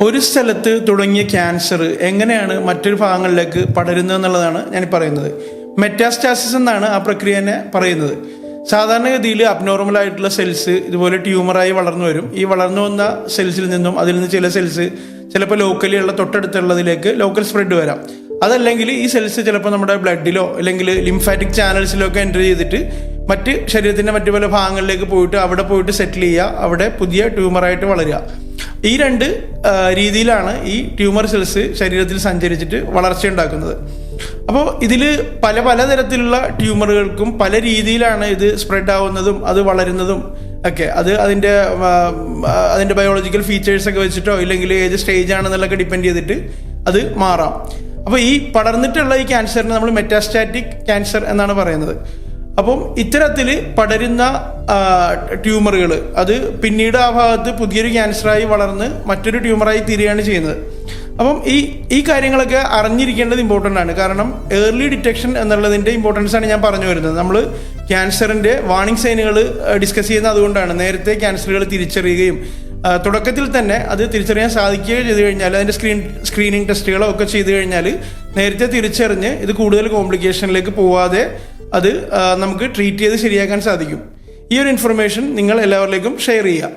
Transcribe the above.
ഒരു സ്ഥലത്ത് തുടങ്ങിയ ക്യാൻസർ എങ്ങനെയാണ് മറ്റൊരു ഭാഗങ്ങളിലേക്ക് പടരുന്നത് എന്നുള്ളതാണ് ഞാൻ പറയുന്നത്. മെറ്റാസ്റ്റാസിസ് എന്നാണ് ആ പ്രക്രിയനെ പറയുന്നത്. സാധാരണഗതിയിൽ അബ്നോർമൽ ആയിട്ടുള്ള സെൽസ് ഇതുപോലെ ട്യൂമറായി വളർന്നു വരും. ഈ വളർന്നു വന്ന സെൽസിൽ നിന്നും അതിൽ നിന്ന് ചില സെൽസ് ചിലപ്പോൾ ലോക്കലി ഉള്ള തൊട്ടടുത്തുള്ളതിലേക്ക് ലോക്കൽ സ്പ്രെഡ് വരാം. അതല്ലെങ്കിൽ ഈ സെൽസ് ചിലപ്പോൾ നമ്മുടെ ബ്ലഡിലോ അല്ലെങ്കിൽ ലിംഫാറ്റിക് ചാനൽസിലോ ഒക്കെ എൻ്റർ ചെയ്തിട്ട് ശരീരത്തിൻ്റെ മറ്റു പല ഭാഗങ്ങളിലേക്ക് പോയിട്ട് അവിടെ പോയിട്ട് സെറ്റിൽ ചെയ്യുക, അവിടെ പുതിയ ട്യൂമറായിട്ട് വളരുക. ഈ രണ്ട് രീതിയിലാണ് ഈ ട്യൂമർ സെൽസ് ശരീരത്തിൽ സഞ്ചരിച്ചിട്ട് വളർച്ച ഉണ്ടാക്കുന്നത്. അപ്പോൾ ഇതിൽ പലതരത്തിലുള്ള ട്യൂമറുകൾക്കും പല രീതിയിലാണ് ഇത് സ്പ്രെഡ് ആവുന്നതും അത് വളരുന്നതും ഒക്കെ. അത് അതിൻ്റെ ബയോളജിക്കൽ ഫീച്ചേഴ്സൊക്കെ വെച്ചിട്ടോ ഇല്ലെങ്കിൽ ഏത് സ്റ്റേജ് ആണെന്നുള്ളതൊക്കെ ഡിപ്പെൻഡ് ചെയ്തിട്ട് അത് മാറാം. അപ്പോൾ ഈ പടർന്നിട്ടുള്ള ഈ ക്യാൻസറിന് നമ്മൾ മെറ്റാസ്റ്റാറ്റിക് ക്യാൻസർ എന്നാണ് പറയുന്നത്. അപ്പം ഇത്തരത്തിൽ പടരുന്ന ട്യൂമറുകൾ അത് പിന്നീട് ആ ഭാഗത്ത് പുതിയൊരു ക്യാൻസറായി വളർന്ന് മറ്റൊരു ട്യൂമറായി തീരുകയാണ് ചെയ്യുന്നത്. അപ്പം ഈ കാര്യങ്ങളൊക്കെ അറിഞ്ഞിരിക്കേണ്ടത് ഇമ്പോർട്ടൻ്റ് ആണ്. കാരണം ഏർലി ഡിറ്റക്ഷൻ എന്നുള്ളതിൻ്റെ ഇമ്പോർട്ടൻസ് ആണ് ഞാൻ പറഞ്ഞു വരുന്നത്. നമ്മൾ ക്യാൻസറിൻ്റെ വാർണിംഗ് സൈനുകൾ ഡിസ്കസ് ചെയ്യുന്നത് അതുകൊണ്ടാണ്. നേരത്തെ ക്യാൻസറുകൾ തിരിച്ചറിയുകയും തുടക്കത്തിൽ തന്നെ അത് തിരിച്ചറിയാൻ സാധിക്കുകയും ചെയ്തു കഴിഞ്ഞാൽ അതിൻ്റെ സ്ക്രീനിങ് ടെസ്റ്റുകളോ ഒക്കെ ചെയ്തു കഴിഞ്ഞാൽ നേരത്തെ തിരിച്ചറിഞ്ഞ് ഇത് കൂടുതൽ കോംപ്ലിക്കേഷനിലേക്ക് പോവാതെ അത് നമുക്ക് ട്രീറ്റ് ചെയ്ത് ശരിയാക്കാൻ സാധിക്കും. ഈ ഒരു ഇൻഫർമേഷൻ നിങ്ങൾ എല്ലാവരിലേക്കും ഷെയർ ചെയ്യുക.